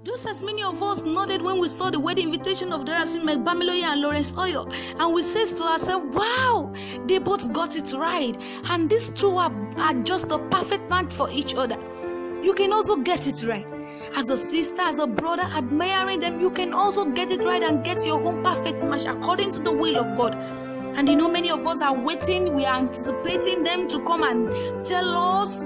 Just as many of us nodded when we saw the wedding invitation of Dara and Lawrence Oyor, and we said to ourselves, wow, they both got it right, and these two are just the perfect match for each other. You can also get it right. As a sister, as a brother, admiring them, you can also get it right and get your own perfect match according to the will of God. And many of us are waiting, we are anticipating them to come and tell us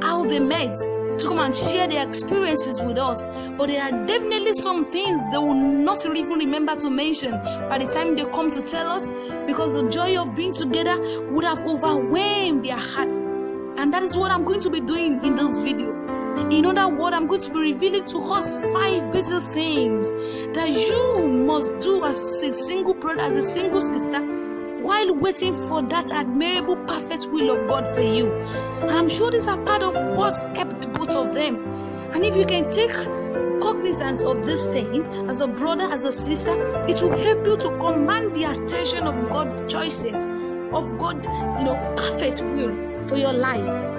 how they met, to come and share their experiences with us. But there are definitely some things they will not even remember to mention by the time they come to tell us, because the joy of being together would have overwhelmed their hearts. And that is what I'm going to be doing in this video. In other words, I'm going to be revealing to us 5 basic things that you must do as a single brother, as a single sister, while waiting for that admirable, perfect will of God for you. And I'm sure these are part of what's helped both of them. And if you can take cognizance of these things as a brother, as a sister, it will help you to command the attention of God's choices, of God's perfect will for your life.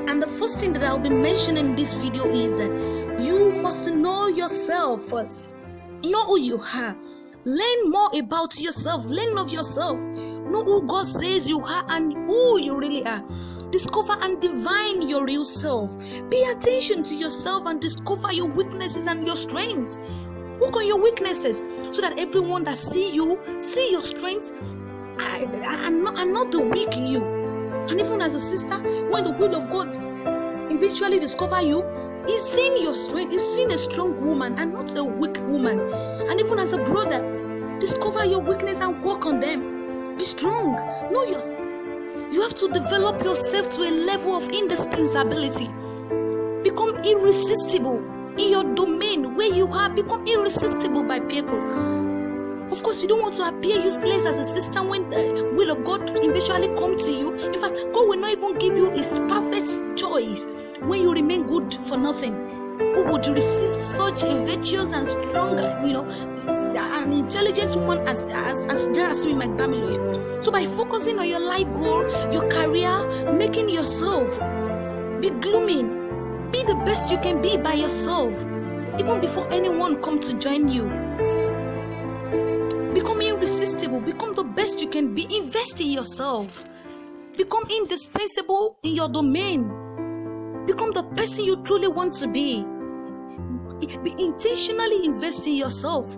And the first thing that I'll be mentioning in this video is that you must know yourself first. Know who you are. Learn more about yourself. Learn of yourself. Know who God says you are and who you really are. Discover and divine your real self. Pay attention to yourself and discover your weaknesses and your strengths. Work on your weaknesses so that everyone that see you, see your strengths and not the weak you. And even as a sister, when the will of God eventually discover you, He's seeing your strength. He's seeing a strong woman and not a weak woman. And even as a brother, discover your weakness and work on them. Be strong. Know yourself. You have to develop yourself to a level of indispensability. Become irresistible in your domain where you are. Become irresistible by people. Of course, you don't want to appear useless as a sister when the will of God eventually comes to you. In fact, God will not even give you His perfect choice when you remain good for nothing. Who would resist such a virtuous and strong, an intelligent woman as Dara Oyor? So by focusing on your life goal, your career, making yourself, be glooming, be the best you can be by yourself, even before anyone comes to join you. Become irresistible. Become the best you can be. Invest in yourself. Become indispensable in your domain. Become the person you truly want to be. Be intentionally invest in yourself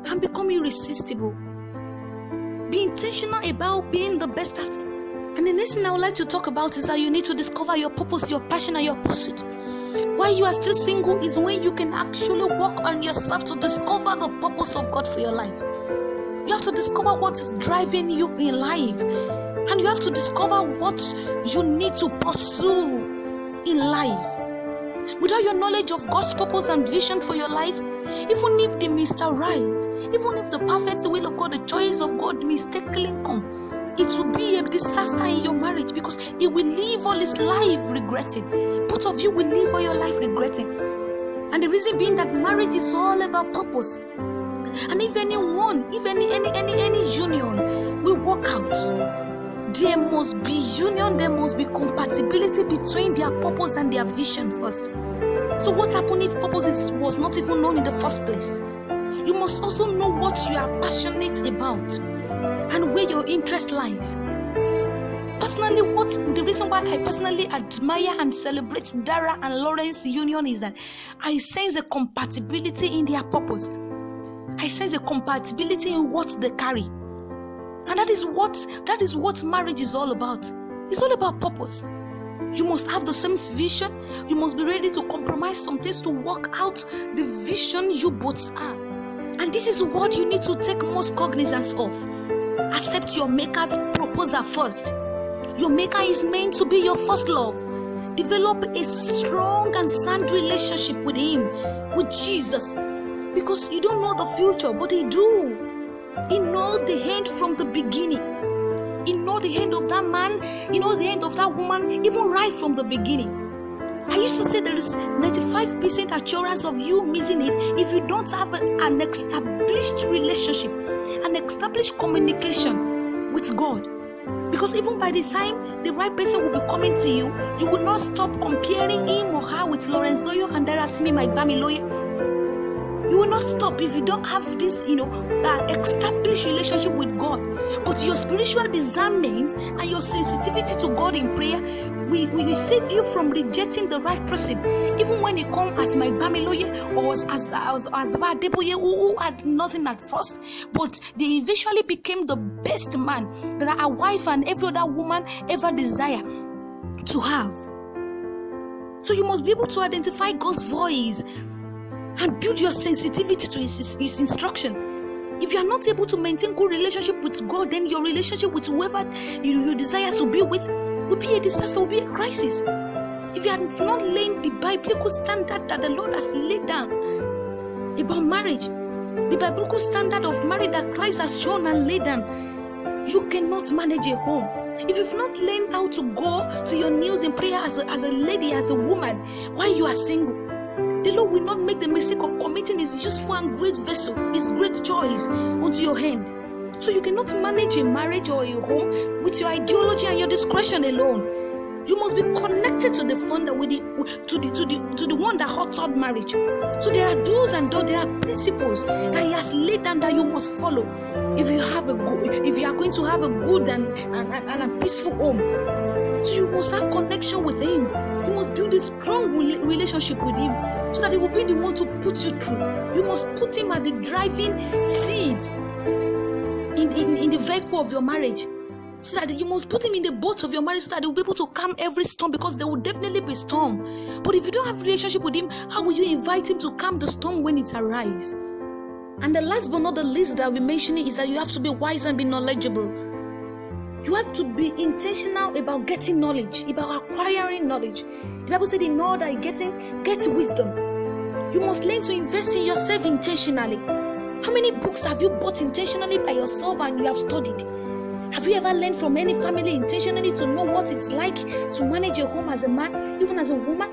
and become irresistible. Be intentional about being the best at. And the next thing I would like to talk about is that you need to discover your purpose, your passion, and your pursuit. While you are still single is when you can actually work on yourself to discover the purpose of God for your life. You have to discover what is driving you in life. And you have to discover what you need to pursue in life. Without your knowledge of God's purpose and vision for your life, even if they Mr. Right, even if the perfect will of God, the choice of God mistakenly come, it will be a disaster in your marriage because he will live all his life regretting. Both of you will live all your life regretting. And the reason being that marriage is all about purpose. And if anyone, if any union will work out, there must be union, there must be compatibility between their purpose and their vision first. So what happened if purpose was not even known in the first place? You must also know what you are passionate about and where your interest lies. Personally, the reason why I personally admire and celebrate Dara and Lawrence's union is that I sense a compatibility in their purpose. I sense a compatibility in what they carry. And that is what marriage is all about. It's all about purpose. You must have the same vision. You must be ready to compromise some things to work out the vision you both are. And this is what you need to take most cognizance of. Accept your maker's proposal first. Your maker is meant to be your first love. Develop a strong and sound relationship with him, with Jesus. Because you don't know the future, but he do. He knows the end from the beginning. He knows the end of that man. He knows the end of that woman, even right from the beginning. I used to say there is 95% assurance of you missing it if you don't have an established relationship, an established communication with God. Because even by the time the right person will be coming to you, you will not stop comparing him or her with Lawrence Oyor and Dara Oyor. You will not stop if you don't have this, established relationship with God. But your spiritual discernment and your sensitivity to God in prayer will save you from rejecting the right person, even when it comes as my Bamiloye or as Baba Adeboye, who had nothing at first, but they eventually became the best man that a wife and every other woman ever desire to have. So you must be able to identify God's voice and build your sensitivity to his instruction. If you are not able to maintain good relationship with God, then your relationship with whoever you desire to be with will be a disaster, will be a crisis. If you are not laying the biblical standard that the Lord has laid down about marriage, the biblical standard of marriage that Christ has shown and laid down, you cannot manage a home. If you've not learned how to go to your knees in prayer as a lady, as a woman, while you are single, the Lord will not make the mistake of committing His useful and great vessel, His great choice, onto your hand. So you cannot manage a marriage or a home with your ideology and your discretion alone. You must be connected to the founder, to the one that authored marriage. So there are do's and don'ts, there are principles that He has laid down that you must follow if you are going to have a good and a peaceful home. So you must have connection with Him. You must build a strong relationship with Him, so that He will be the one to put you through. You must put Him as the driving seat in the vehicle of your marriage. So that you must put Him in the boat of your marriage, so that He will be able to calm every storm, because there will definitely be storm. But if you don't have a relationship with Him, how will you invite Him to calm the storm when it arises? And the last but not the least that I'll be mentioning is that you have to be wise and be knowledgeable. You have to be intentional about getting knowledge, about acquiring knowledge. The Bible said, in all that get wisdom. You must learn to invest in yourself intentionally. How many books have you bought intentionally by yourself and you have studied? Have you ever learned from any family intentionally to know what it's like to manage a home as a man, even as a woman?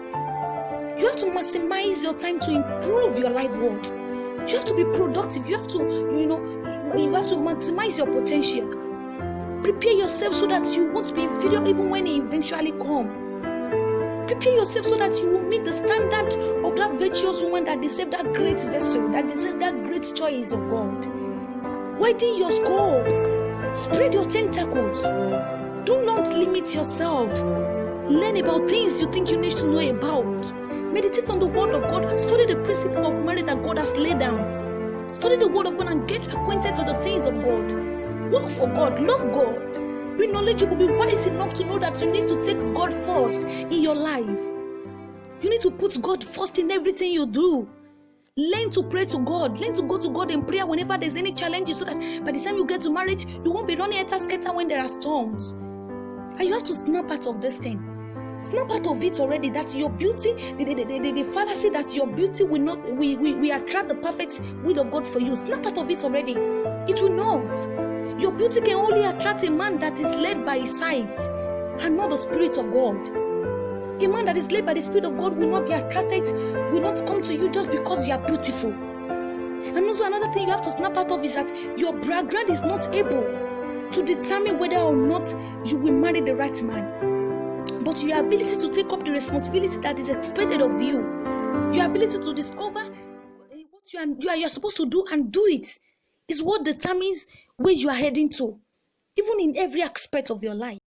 You have to maximize your time to improve your life world. You have to be productive. You have to, maximize your potential. Prepare yourself so that you won't be inferior even when it eventually comes. Prepare yourself so that you will meet the standard of that virtuous woman that deserves that great vessel, that deserves that great choice of God. Widen your scope. Spread your tentacles. Do not limit yourself. Learn about things you think you need to know about. Meditate on the word of God. Study the principle of marriage that God has laid down. Study the word of God and get acquainted to the things of God. Work for God. Love God. Be knowledgeable. Be wise enough to know that you need to take God first in your life. You need to put God first in everything you do. Learn to pray to God. Learn to go to God in prayer whenever there's any challenges, so that by the time you get to marriage, you won't be running etasketa when there are storms. And you have to snap out of this thing. Snap out of it already, that your beauty, the fallacy that your beauty will not, we attract the perfect will of God for you. Snap out of it already. It will not. Your beauty can only attract a man that is led by his sight and not the Spirit of God. A man that is led by the Spirit of God will not be attracted, will not come to you just because you are beautiful. And also another thing you have to snap out of is that your background is not able to determine whether or not you will marry the right man. But your ability to take up the responsibility that is expected of you, your ability to discover what you are supposed to do and do it, is what determines where you are heading to, even in every aspect of your life.